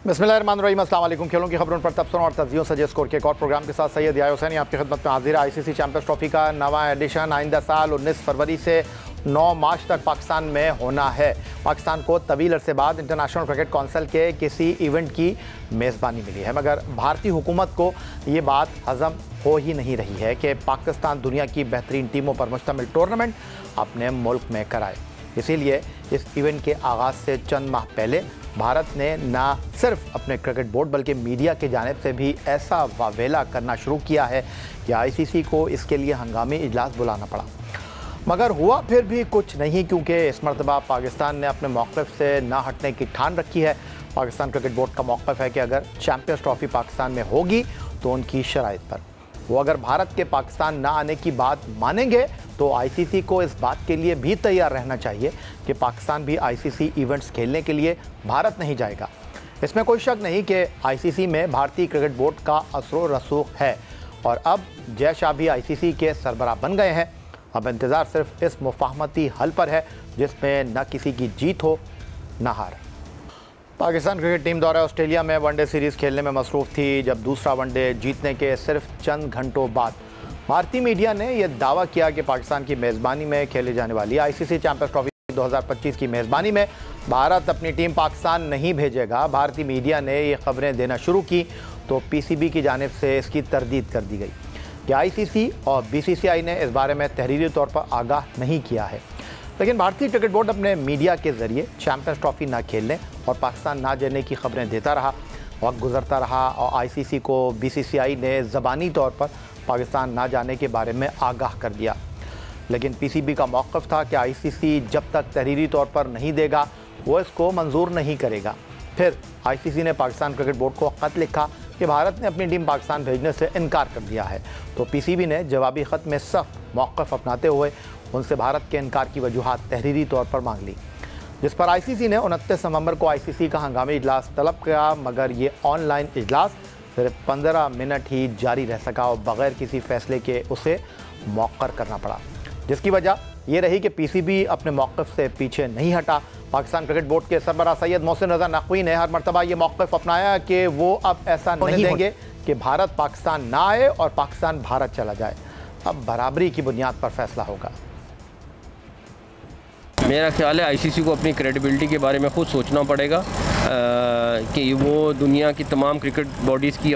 बिस्मिल्लाहिर्रहमानिर्रहीम, अस्सलाम वालेकुम। खेलों की खबरों पर तबसरों और तज्जियों सजे स्कोर के एक और प्रोग्राम के साथ सैयद याहिया हुसैनी आपकी खिदमत में हाजिर है। आईसीसी चैंपियंस ट्रॉफी का नवा एडिशन आइंदा साल 19 फरवरी से 9 मार्च तक पाकिस्तान में होना है। पाकिस्तान को तवील अरसे बाद इंटरनेशनल क्रिकेट काउंसिल के किसी इवेंट की मेज़बानी मिली है, मगर भारतीय हुकूमत को ये बात हज़म हो ही नहीं रही है कि पाकिस्तान दुनिया की बेहतरीन टीमों पर मुश्तमिल टूर्नामेंट अपने मुल्क में कराए। इसीलिए इस इवेंट के आगाज़ से चंद माह पहले भारत ने ना सिर्फ अपने क्रिकेट बोर्ड बल्कि मीडिया की जानिब से भी ऐसा वावेला करना शुरू किया है कि आईसीसी को इसके लिए हंगामी इजलास बुलाना पड़ा। मगर हुआ फिर भी कुछ नहीं, क्योंकि इस मरतबा पाकिस्तान ने अपने मौक़िफ़ से ना हटने की ठान रखी है। पाकिस्तान क्रिकेट बोर्ड का मौक़िफ़ है कि अगर चैंपियंस ट्रॉफ़ी पाकिस्तान में होगी तो उनकी शराइत पर वो अगर भारत के पाकिस्तान ना आने की बात मानेंगे तो आईसीसी को इस बात के लिए भी तैयार रहना चाहिए कि पाकिस्तान भी आईसीसी इवेंट्स खेलने के लिए भारत नहीं जाएगा। इसमें कोई शक नहीं कि आईसीसी में भारतीय क्रिकेट बोर्ड का असर रसूख है और अब जय शाह भी आईसीसी के सरबराह बन गए हैं। अब इंतज़ार सिर्फ इस मुफाहमती हल पर है जिसमें न किसी की जीत हो न हार। पाकिस्तान क्रिकेट टीम दौरा ऑस्ट्रेलिया में वनडे सीरीज़ खेलने में मसरूफ़ थी, जब दूसरा वनडे जीतने के सिर्फ चंद घंटों बाद भारतीय मीडिया ने यह दावा किया कि पाकिस्तान की मेज़बानी में खेले जाने वाली आईसीसी चैंपियंस ट्रॉफी 2025 की मेज़बानी में भारत अपनी टीम पाकिस्तान नहीं भेजेगा। भारतीय मीडिया ने ये खबरें देना शुरू की तो पीसीबी की जानिब से इसकी तरदीद कर दी गई कि आईसीसी और बीसीसीआई ने इस बारे में तहरीरी तौर पर आगाह नहीं किया है। लेकिन भारतीय क्रिकेट बोर्ड अपने मीडिया के ज़रिए चैंपियंस ट्रॉफी ना खेलने और पाकिस्तान ना जाने की खबरें देता रहा। वक्त गुजरता रहा और आईसीसी को बीसीसीआई ने ज़बानी तौर पर पाकिस्तान ना जाने के बारे में आगाह कर दिया। लेकिन पीसीबी का मौक़िफ़ था कि आईसीसी जब तक तहरीरी तौर पर नहीं देगा वो इसको मंजूर नहीं करेगा। फिर आईसीसी ने पाकिस्तान क्रिकेट बोर्ड को ख़त लिखा कि भारत ने अपनी टीम पाकिस्तान भेजने से इनकार कर दिया है, तो पीसीबी ने जवाबी ख़त में सख्त मौक़िफ़ अपनाते हुए उनसे भारत के इनकार की वजूहात तहरीरी तौर पर मांग ली, जिस पर आईसीसी ने 29 नवंबर को आईसीसी का हंगामी इजलास तलब किया। मगर ये ऑनलाइन इजलास सिर्फ 15 मिनट ही जारी रह सका और बग़ैर किसी फ़ैसले के उसे मौक़र करना पड़ा, जिसकी वजह ये रही कि पीसीबी अपने मौक़िफ़ से पीछे नहीं हटा। पाकिस्तान क्रिकेट बोर्ड के सरबराह सैयद मोहसिन रज़ा नक़वी ने हर मरतबा ये मौक़िफ़ अपनाया कि वो अब ऐसा नहीं देंगे कि भारत पाकिस्तान ना आए और पाकिस्तान भारत चला जाए। अब बराबरी की बुनियाद पर फैसला होगा। मेरा ख्याल है आईसीसी को अपनी क्रेडिबिलिटी के बारे में ख़ुद सोचना पड़ेगा कि वो दुनिया की तमाम क्रिकेट बॉडीज़ की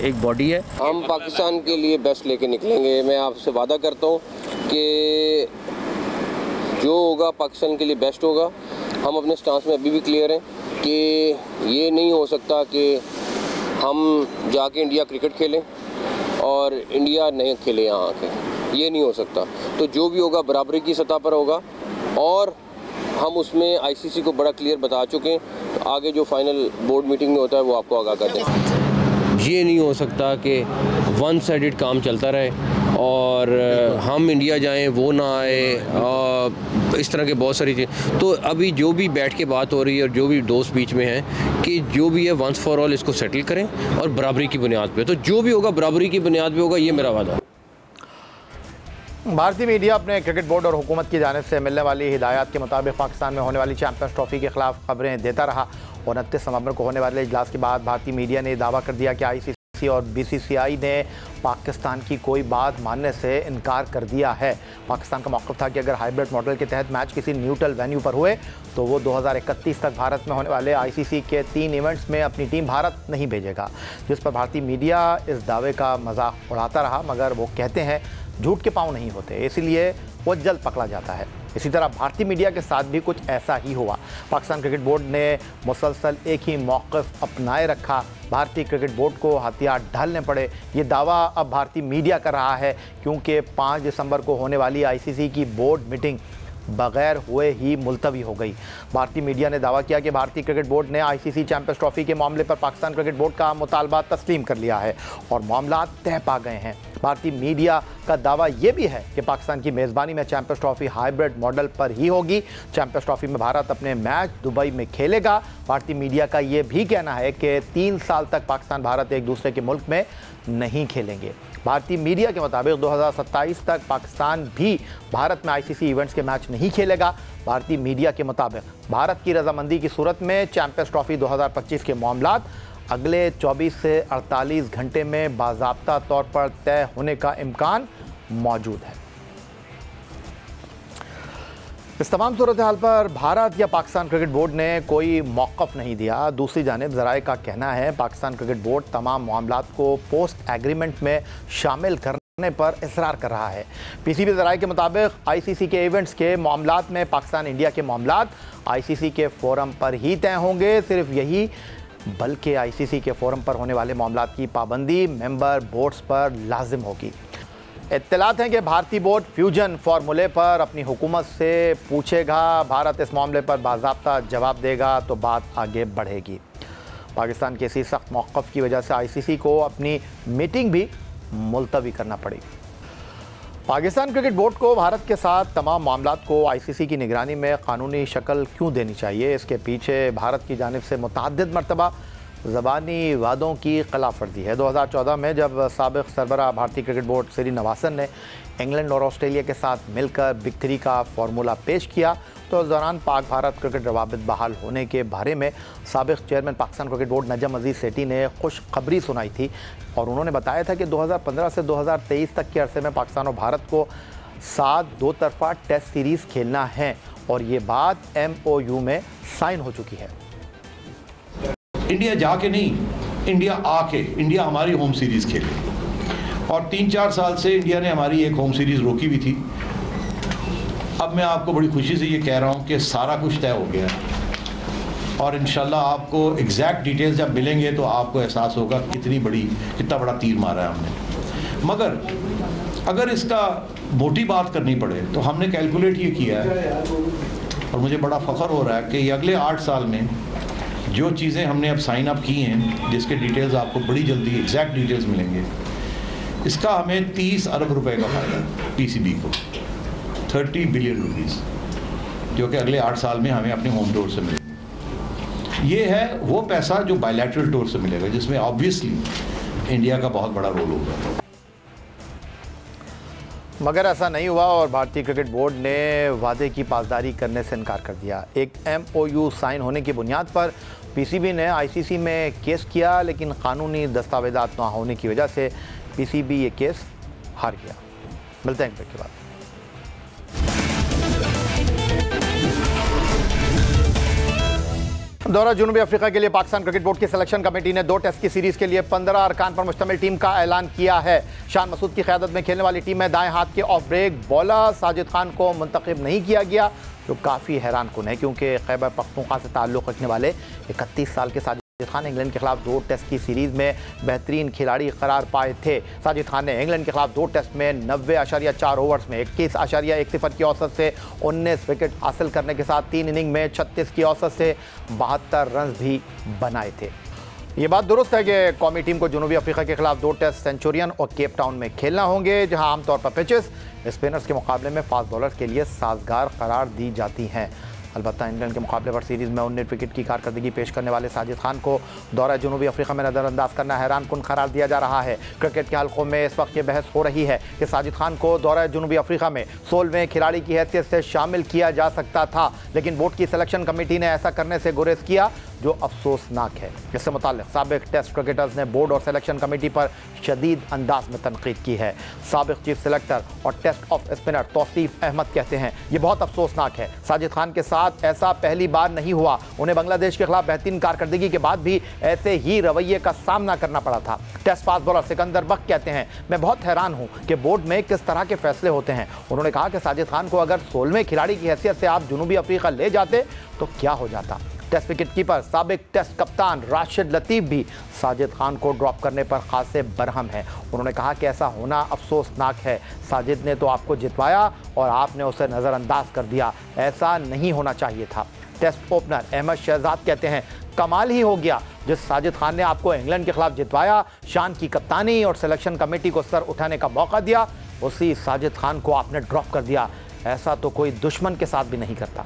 एक बॉडी है। हम पाकिस्तान के लिए बेस्ट लेके निकलेंगे। मैं आपसे वादा करता हूँ कि जो होगा पाकिस्तान के लिए बेस्ट होगा। हम अपने स्टांस में अभी भी क्लियर हैं कि ये नहीं हो सकता कि हम जाके इंडिया क्रिकेट खेलें और इंडिया नहीं खेले यहाँ आके, ये नहीं हो सकता। तो जो भी होगा बराबरी की सतह पर होगा और हम उसमें आईसीसी को बड़ा क्लियर बता चुके हैं। तो आगे जो फाइनल बोर्ड मीटिंग में होता है वो आपको आगाह कर दें। ये नहीं हो सकता कि वन साइडेड काम चलता रहे और हम इंडिया जाएं वो ना आए, इस तरह के बहुत सारी चीज़। तो अभी जो भी बैठ के बात हो रही है और जो भी दोस्त बीच में हैं कि जो भी है वंस फॉर ऑल इसको सेटल करें और बराबरी की बुनियाद पे। तो जो भी होगा बराबरी की बुनियाद पे होगा, ये मेरा वादा है। भारतीय मीडिया अपने क्रिकेट बोर्ड और हुकूमत की जानिब से मिलने वाली हिदायत के मुताबिक पाकिस्तान में होने वाली चैंपियंस ट्रॉफी के खिलाफ खबरें देता रहा। 29 नवंबर को होने वाले इजलास के बाद भारतीय मीडिया ने दावा कर दिया कि आईसीसी और बीसीसीआई ने पाकिस्तान की कोई बात मानने से इनकार कर दिया है। पाकिस्तान का मौक़िफ़ था कि अगर हाइब्रिड मॉडल के तहत मैच किसी न्यूट्रल वेन्यू पर हुए तो वो 2031 तक भारत में होने वाले आईसीसी के 3 इवेंट्स में अपनी टीम भारत नहीं भेजेगा, जिस पर भारतीय मीडिया इस दावे का मजाक उड़ाता रहा। मगर वो कहते हैं झूठ के पाँव नहीं होते, इसीलिए वो जल्द पकड़ा जाता है। इसी तरह भारतीय मीडिया के साथ भी कुछ ऐसा ही हुआ। पाकिस्तान क्रिकेट बोर्ड ने मुसलसल एक ही मौक़िफ़ अपनाए रखा। भारतीय क्रिकेट बोर्ड को हथियार ढालने पड़े। ये दावा अब भारतीय मीडिया कर रहा है क्योंकि 5 दिसंबर को होने वाली आईसीसी की बोर्ड मीटिंग बगैर हुए ही मुलतवी हो गई। भारतीय मीडिया ने दावा किया कि भारतीय क्रिकेट बोर्ड ने आईसीसी चैंपियंस ट्रॉफी के मामले पर पाकिस्तान क्रिकेट बोर्ड का मुतालबा तस्लीम कर लिया है और मामला तय पा गए हैं। भारतीय मीडिया का दावा यह भी है कि पाकिस्तान की मेज़बानी में चैंपियंस ट्रॉफी हाइब्रिड मॉडल पर ही होगी। चैंपियंस ट्रॉफी में भारत अपने मैच दुबई में खेलेगा। भारतीय मीडिया का यह भी कहना है कि 3 साल तक पाकिस्तान भारत एक दूसरे के मुल्क में नहीं खेलेंगे। भारतीय मीडिया के मुताबिक 2027 तक पाकिस्तान भी भारत में आईसीसी इवेंट्स के मैच नहीं खेलेगा। भारतीय मीडिया के मुताबिक भारत की रजामंदी की सूरत में चैंपियंस ट्रॉफी 2025 के मामलात अगले 24 से 48 घंटे में बाज़ाब्ता तौर पर तय होने का इम्कान मौजूद है। इस तमाम सूरत हाल पर भारत या पाकिस्तान क्रिकेट बोर्ड ने कोई मौक़िफ़ नहीं दिया। दूसरी जानिब ज़राए का कहना है पाकिस्तान क्रिकेट बोर्ड तमाम मामलात को पोस्ट एग्रीमेंट में शामिल करने पर इसरार कर रहा है। पीसीबी ज़राए के मुताबिक आईसीसी के इवेंट्स के मामलात में पाकिस्तान इंडिया के मामलात आईसीसी के फोरम पर ही तय होंगे। सिर्फ यही बल्कि आईसीसी के फोरम पर होने वाले मामलात की पाबंदी मेंबर बोर्ड्स पर लाजिम होगी। इत्तलात हैं कि भारतीय बोर्ड फ्यूजन फार्मूले पर अपनी हुकूमत से पूछेगा। भारत इस मामले पर बाज़ाब्ता जवाब देगा तो बात आगे बढ़ेगी। पाकिस्तान के इसी सख्त मौक़िफ़ की वजह से आईसीसी को अपनी मीटिंग भी मुलतवी करना पड़ी। पाकिस्तान क्रिकेट बोर्ड को भारत के साथ तमाम मामलात को आईसीसी की निगरानी में कानूनी शक्ल क्यों देनी चाहिए? इसके पीछे भारत की जानिब से मुतअद्दिद मरतबा ज़बानी वादों की खिलाफवर्जी है। 2014 में जब साबिक़ सरबराह भारतीय क्रिकेट बोर्ड श्रीनिवासन ने इंग्लैंड और ऑस्ट्रेलिया के साथ मिलकर बिग 3 का फार्मूला पेश किया तो उस दौरान पाक भारत क्रिकेट रवाबित बहाल होने के बारे में साबिक़ चेयरमैन पाकिस्तान क्रिकेट बोर्ड नजम अजीज़ सेठी ने खुशखबरी सुनाई थी और उन्होंने बताया था कि 2015 से 2023 तक के अरसे में पाकिस्तान और भारत को 7 दो तरफ़ा टेस्ट सीरीज़ खेलना है और ये बात MOU में साइन हो चुकी है। इंडिया जाके नहीं, इंडिया आके, इंडिया हमारी होम सीरीज़ खेले और 3-4 साल से इंडिया ने हमारी एक होम सीरीज़ रोकी भी थी। अब मैं आपको बड़ी खुशी से ये कह रहा हूँ कि सारा कुछ तय हो गया है और इंशाल्लाह आपको एग्जैक्ट डिटेल्स जब मिलेंगे तो आपको एहसास होगा कितना बड़ा तीर मारा है हमने। मगर अगर इसका मोटी बात करनी पड़े तो हमने कैलकुलेट ये किया है और मुझे बड़ा फ़ख्र हो रहा है कि अगले 8 साल में जो चीज़ें हमने अब साइन अप की हैं, जिसके डिटेल्स आपको बड़ी जल्दी एग्जैक्ट डिटेल्स मिलेंगे, इसका हमें 30 अरब रुपए का फ़ायदा पीसीबी को, 30 बिलियन रुपीज़, जो कि अगले 8 साल में हमें अपने होम टूर से मिलेगा। ये है वो पैसा जो बायलैटरल टूर से मिलेगा, जिसमें ऑब्वियसली इंडिया का बहुत बड़ा रोल होगा। मगर ऐसा नहीं हुआ और भारतीय क्रिकेट बोर्ड ने वादे की पासदारी करने से इनकार कर दिया। एक MOU साइन होने की बुनियाद पर पीसीबी ने आईसीसी में केस किया, लेकिन कानूनी दस्तावेज़ात ना होने की वजह से पीसीबी ये केस हार गया। मिलते हैं ब्रेक के बाद। दौरा जनूबी अफ्रीका के लिए पाकिस्तान क्रिकेट बोर्ड की सिलेक्शन कमेटी ने 2 टेस्ट की सीरीज के लिए 15 अरकान पर मुश्तमिल टीम का ऐलान किया है। शान मसूद की क़यादत में खेलने वाली टीम में दाएं हाथ के off break bowler Sajid Khan को मुंतखब नहीं किया गया, जो काफ़ी हैरान कुन है क्योंकि खैबर पख्तूनख्वा से ताल्लुक़ रखने वाले 31 साल के साजिद खान इंग्लैंड के खिलाफ 2 टेस्ट की सीरीज़ में बेहतरीन खिलाड़ी करार पाए थे। साजिद खान ने इंग्लैंड के खिलाफ 2 टेस्ट में 90.4 ओवर्स में 21.10 की औसत से 19 विकेट हासिल करने के साथ 3 इनिंग में 36 की औसत से 72 रन भी बनाए थे। ये बात दुरुस्त है कि कौमी टीम को जनूबी अफ्रीका के खिलाफ 2 टेस्ट सेंचुरियन और केप टाउन में खेलना होंगे, जहां आमतौर पर पिचेस स्पिनर्स के मुकाबले में फास्ट बॉलर्स के लिए साजगार करार दी जाती हैं। अलबत्ता इंग्लैंड के मुकाबले पर सीरीज़ में 19 विकेट की कारकर्दगी पेश करने वाले साजिद खान को दौरा जनूबी अफ्रीका में नज़रअंदाज करना हैरान कुन करार दिया जा रहा है। क्रिकेट के हलकों में इस वक्त ये बहस हो रही है कि साजिद खान को दौरा जनूबी अफ्रीका में 16वें खिलाड़ी की हैसियत से शामिल किया जा सकता था, लेकिन बोर्ड की सिलेक्शन कमेटी ने ऐसा करने से गुरेज किया, जो अफसोसनाक है। इससे मुताल्लिक़ साबिक़ टेस्ट क्रिकेटर्स ने बोर्ड और सिलेक्शन कमेटी पर शदीद अंदाज में तनकीद की है। साबिक़ चीफ सिलेक्टर और test off spinner Tauseef Ahmed कहते हैं ये बहुत अफसोसनाक है। साजिद खान के साथ ऐसा पहली बार नहीं हुआ। उन्हें बांग्लादेश के खिलाफ बेहतरीन कारकर्दगी के बाद भी ऐसे ही रवैये का सामना करना पड़ा था। टेस्ट फास्ट बॉलर सिकंदर बख्श कहते हैं मैं बहुत हैरान हूं कि बोर्ड में किस तरह के फैसले होते हैं। उन्होंने कहा कि साजिद खान को अगर 16वें खिलाड़ी की हैसियत से आप जनूबी अफ्रीका ले जाते तो क्या हो जाता। टेस्ट विकेट कीपर साबिक टेस्ट कप्तान राशिद लतीफ़ भी साजिद खान को ड्रॉप करने पर खासे बरहम है। उन्होंने कहा कि ऐसा होना अफसोसनाक है। साजिद ने तो आपको जितवाया और आपने उसे नज़रअंदाज कर दिया, ऐसा नहीं होना चाहिए था। टेस्ट ओपनर अहमद शहजाद कहते हैं कमाल ही हो गया, जिस साजिद खान ने आपको इंग्लैंड के खिलाफ जितवाया, शान की कप्तानी और सिलेक्शन कमेटी को सर उठाने का मौका दिया, उसी साजिद खान को आपने ड्रॉप कर दिया। ऐसा तो कोई दुश्मन के साथ भी नहीं करता।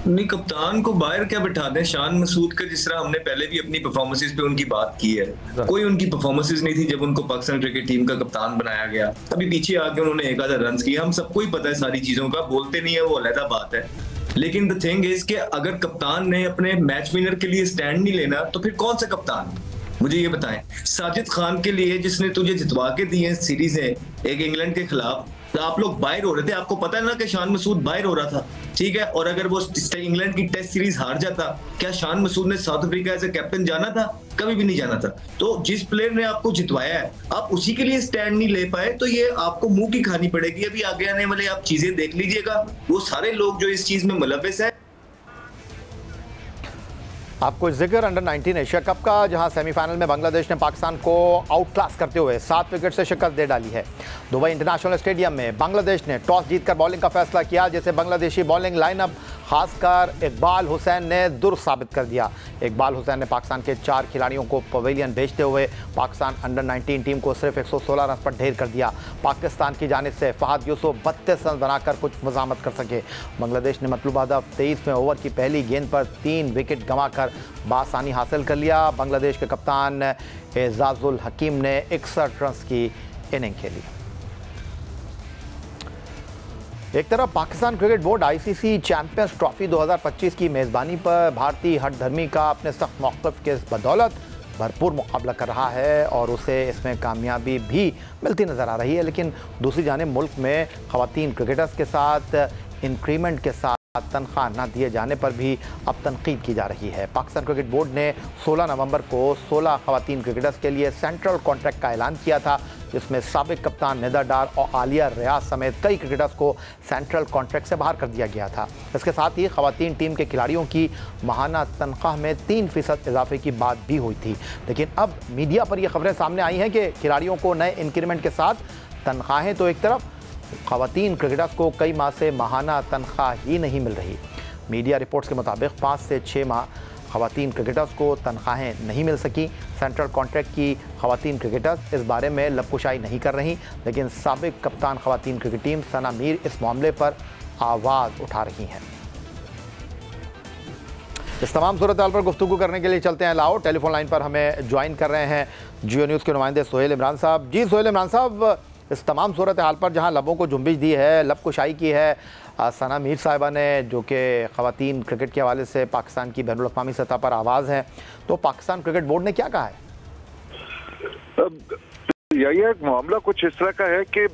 नहीं, कप्तान को बाहर क्या बिठा दें। शान मसूद का जिस तरह हमने पहले भी अपनी परफॉर्मेंसेस पे उनकी बात की है, कोई उनकी परफॉर्मेंसेस नहीं थी जब उनको पाकिस्तान क्रिकेट टीम का कप्तान बनाया गया। अभी पीछे आके उन्होंने 1000 रन किए, हम सबको ही पता है सारी चीजों का, बोलते नहीं है वो अलग बात है। लेकिन द थिंग इज कि अगर कप्तान ने अपने मैच विनर के लिए स्टैंड नहीं लेना तो फिर कौन सा कप्तान? मुझे ये बताएं। साजिद खान के लिए जिसने तुझे जितवा के दी है सीरीजें एक इंग्लैंड के खिलाफ, तो आप लोग बाहर हो रहे थे, आपको पता है ना कि शान मसूद बाहर हो रहा था, ठीक है। और अगर वो इंग्लैंड की टेस्ट सीरीज हार जाता, क्या शान मसूद ने South Africa as a captain जाना था? कभी भी नहीं जाना था। तो जिस प्लेयर ने आपको जितवाया है, आप उसी के लिए स्टैंड नहीं ले पाए, तो ये आपको मुंह की खानी पड़ेगी। अभी आगे आने वाले आप चीजें देख लीजिएगा, वो सारे लोग जो इस चीज में मुलव्विस है। आपको जिक्र अंडर 19 एशिया कप का, जहां सेमीफाइनल में बांग्लादेश ने पाकिस्तान को आउट क्लास करते हुए 7 विकेट से शिकस्त दे डाली है। दुबई इंटरनेशनल स्टेडियम में बांग्लादेश ने टॉस जीतकर बॉलिंग का फैसला किया, जिसे बांग्लादेशी बॉलिंग लाइनअप खासकर इकबाल हुसैन ने दुरुस्त साबित कर दिया। इकबाल हुसैन ने पाकिस्तान के 4 खिलाड़ियों को पवेलियन भेजते हुए पाकिस्तान अंडर 19 टीम को सिर्फ 116 रन पर ढेर कर दिया। पाकिस्तान की जानिब से फहद यूसुफ 32 रन बनाकर कुछ मज़ामत कर सके। बांग्लादेश ने मतलूबा हदफ 23वें ओवर की पहली गेंद पर 3 विकेट गंवाकर बासानी हासिल कर लिया। बांग्लादेश के कप्तान एजाजुल हकीम ने 61 रन की इनिंग खेली। एक तरफ Pakistan cricket board ICC champions trophy 2025 की मेज़बानी पर भारतीय हठधर्मी का अपने सख्त मौक़िफ़ के बदौलत भरपूर मुकाबला कर रहा है और उसे इसमें कामयाबी भी मिलती नज़र आ रही है, लेकिन दूसरी जानिब मुल्क में ख़वातीन क्रिकेटर्स के साथ इंक्रीमेंट के साथ तनख्वाह न दिए जाने पर भी अब तनकीद की जा रही है। पाकिस्तान क्रिकेट बोर्ड ने 16 नवंबर को 16 ख़वातीन क्रिकेटर्स के लिए सेंट्रल कॉन्ट्रैक्ट का ऐलान किया था, जिसमें साबिक कप्तान निदा डार और आलिया रियाज समेत कई क्रिकेटर्स को सेंट्रल कॉन्ट्रैक्ट से बाहर कर दिया गया था। इसके साथ ही ख़वातीन टीम के खिलाड़ियों की माहाना तनख्वाह में 3% इजाफे की बात भी हुई थी, लेकिन अब मीडिया पर यह खबरें सामने आई हैं कि खिलाड़ियों को नए इंक्रीमेंट के साथ तनख्वाहें तो एक तरफ, ख़वातीन क्रिकेटर्स को कई माह से माहाना तनख्वाह ही नहीं मिल रही। मीडिया रिपोर्ट्स के मुताबिक 5 से 6 माह ख़वातीन क्रिकेटर्स को तनख्वाहें नहीं मिल सकी। सेंट्रल कॉन्ट्रैक्ट की ख़वातीन क्रिकेटर्स इस बारे में लबकुशाई नहीं कर रही, लेकिन साबिक कप्तान ख़वातीन क्रिकेट टीम सना मीर इस मामले पर आवाज़ उठा रही हैं। इस तमाम सूरत हाल पर गुफ्तगू करने के लिए चलते हैं लाओ। टेलीफोन लाइन पर हमें ज्वाइन कर रहे हैं जियो न्यूज़ के नुमाइंदे सोहेल इमरान साहब। जी सोहेल इमरान साहब, इस तमाम सूरत हाल पर जहां लबों को जुम्बिश दी है, लबकुशाई की है सना मीर साहिबा ने, जो कि ख़वातीन क्रिकेट के हवाले से पाकिस्तान की बैनुल अक़वामी सतह पर आवाज़ है, तो पाकिस्तान क्रिकेट बोर्ड ने क्या कहा है? यह मामला कुछ इस तरह का है कि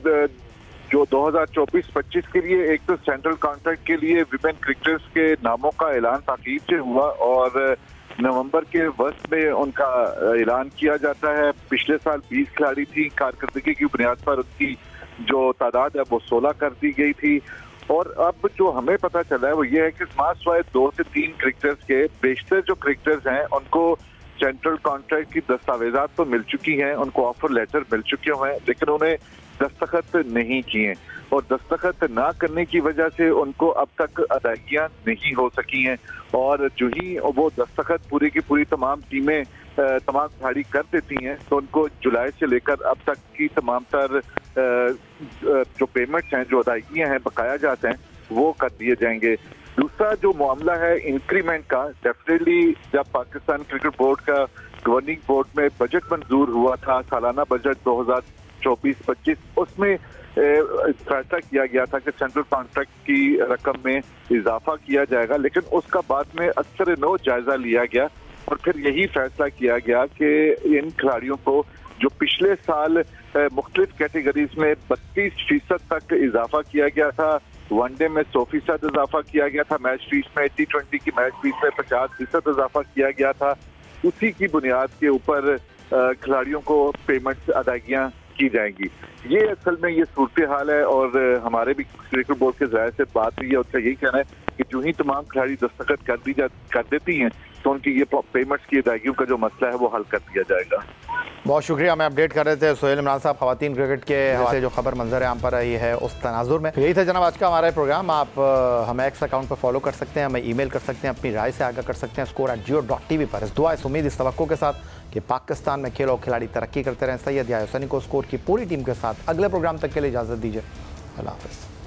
जो 2024-25 के लिए एक तो सेंट्रल कॉन्ट्रैक्ट के लिए विमेन क्रिकेटर्स के नामों का ऐलान ताकीद से हुआ और नवंबर के वक्त में उनका ऐलान किया जाता है। पिछले साल 20 खिलाड़ी थी, कारकर्दगी की बुनियाद पर उनकी जो तादाद है वो 16 कर दी गई थी। और अब जो हमें पता चला है वो ये है कि सिवाय 2 से 3 क्रिकेटर्स के बेशतर जो क्रिकेटर्स हैं उनको सेंट्रल कॉन्ट्रैक्ट की दस्तावेजात तो मिल चुकी हैं, उनको ऑफर लेटर मिल चुके हुए हैं, लेकिन उन्हें दस्तखत नहीं किए और दस्तखत ना करने की वजह से उनको अब तक अदायगियां नहीं हो सकी हैं। और जो ही वो दस्तखत पूरी की पूरी तमाम टीमें तमाम खिलाड़ी कर देती हैं तो उनको जुलाई से लेकर अब तक की तमाम तर जो पेमेंट्स हैं, जो अदायगियां हैं, बकाया जाते हैं, वो कर दिए जाएंगे। दूसरा जो मामला है इंक्रीमेंट का, डेफिनेटली जब पाकिस्तान क्रिकेट बोर्ड का गवर्निंग बोर्ड में बजट मंजूर हुआ था, सालाना बजट 2024-25, उसमें फैसला किया गया था कि सेंट्रल कॉन्ट्रैक्ट की रकम में इजाफा किया जाएगा, लेकिन उसका बाद में अक्सर नो जायजा लिया गया और फिर यही फैसला किया गया कि इन खिलाड़ियों को जो पिछले साल मुख्तलिफ कैटेगरीज में 32% तक इजाफा किया गया था, वनडे में 100% इजाफा किया गया था, मैच फीस में T20 की मैच फीस में 50% इजाफा किया गया था, उसी की बुनियाद के ऊपर खिलाड़ियों को पेमेंट अदायगियां की जाएंगी। ये असल में ये सूरत हाल है और हमारे भी क्रिकेट बोर्ड के ज़रिए से बात हुई है, उसका यही कहना है कि जो ही तमाम खिलाड़ी दस्तखत कर देती हैं तो उनकी ये पेमेंट्स की अदायगियों का जो मसला है वो हल कर दिया जाएगा। बहुत शुक्रिया। हमें अपडेट कर रहे थे सोहेल इमरान साहब ख़वातीन क्रिकेट के हवाले से जो खबर मंजर आम पर रही है उस तनाजुर में। यही था जनाब आज का हमारा प्रोग्राम। आप हमें एक्स अकाउंट पर फॉलो कर सकते हैं, हमें ईमेल कर सकते हैं, अपनी राय से आगाह कर सकते हैं score@jio.tv पर। इस दुआ, इस उम्मीद, इस तवक्को के साथ कि पाकिस्तान में खेल और खिलाड़ी तरक्की करते रहें। सैयद याहिया हुसैनी को स्कोर की पूरी टीम के साथ अगले प्रोग्राम तक के लिए इजाज़त दीजिए। अल्लाह हाफ़िज़।